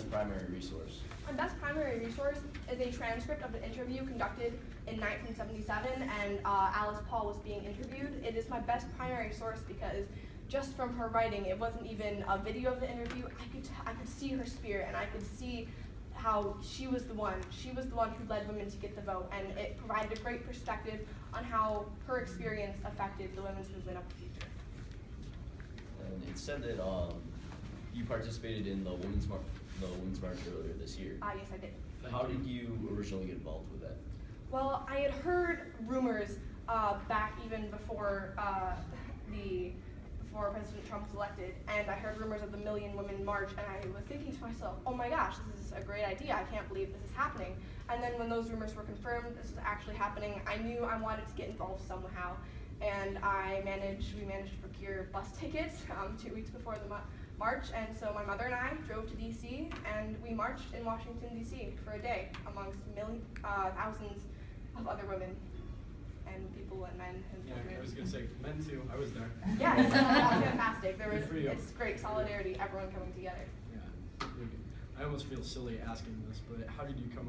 best primary resource? My best primary resource is a transcript of an interview conducted in 1977, and Alice Paul was being interviewed. It is my best primary source because just from her writing, it wasn't even a video of the interview. I could see her spirit, and I could see how she was the one who led women to get the vote, and it provided a great perspective on how her experience affected the women's movement of the future. And it said that you participated in the Women's March earlier this year. Yes, I did. How did you originally get involved with that? Well, I had heard rumors back even before President Trump was elected, and I heard rumors of the Million Women March, and I was thinking to myself, oh my gosh, this is a great idea, I can't believe this is happening. And then when those rumors were confirmed, this was actually happening, I knew I wanted to get involved somehow, and we managed to procure bus tickets 2 weeks before the march, and so my mother and I drove to DC, and we marched in Washington, DC for a day amongst thousands of other women and people and men and children. Yeah, I was going to say, men too, I was there. Yeah, it's fantastic. Good for you. It's great solidarity, everyone coming together. Yeah, I almost feel silly asking this, but how did you come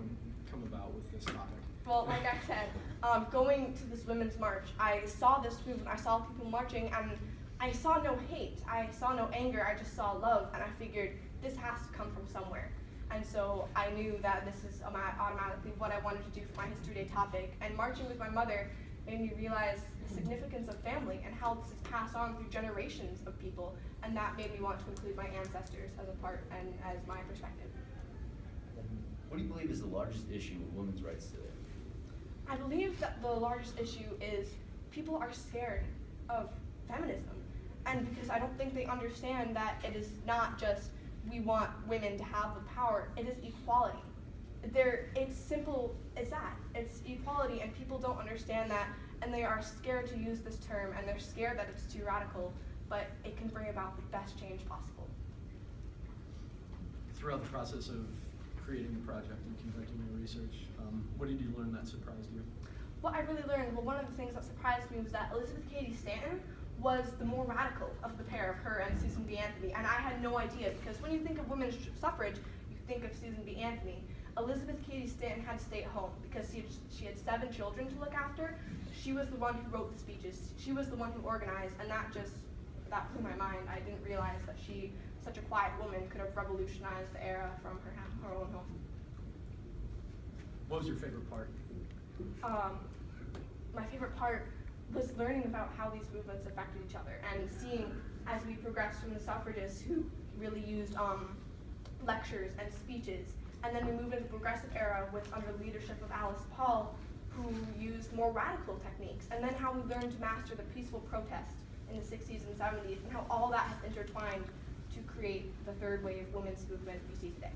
about with this topic? Well, like I said, going to this women's march, I saw this movement, I saw people marching, and I saw no hate, I saw no anger, I just saw love, and I figured this has to come from somewhere. And so I knew that this is automatically what I wanted to do for my History Day topic, and marching with my mother made me realize the significance of family and how this is passed on through generations of people, and that made me want to include my ancestors as a part and as my perspective. What do you believe is the largest issue with women's rights today? I believe that the largest issue is people are scared of feminism, and because I don't think they understand that it is not just we want women to have the power, it is equality. It's simple as that. It's equality, and people don't understand that, and they are scared to use this term, and they're scared that it's too radical, but it can bring about the best change possible. Throughout the process of creating the project and conducting your research, what did you learn that surprised you? What I really learned, well, one of the things that surprised me was that Elizabeth Cady Stanton was the more radical of the pair, of her and Susan B. Anthony, and I had no idea, because when you think of women's suffrage, you think of Susan B. Anthony. Elizabeth Cady Stanton had to stay at home because she had 7 children to look after. She was the one who wrote the speeches. She was the one who organized, and that blew my mind. I didn't realize that she, such a quiet woman, could have revolutionized the era from her own home. What was your favorite part? My favorite part was learning about how these movements affected each other, and seeing as we progressed from the suffragists who really used lectures and speeches, and then we moved into the progressive era under the leadership of Alice Paul, who used more radical techniques, and then how we learned to master the peaceful protest in the 60s and 70s, and how all that has intertwined to create the third wave women's movement we see today.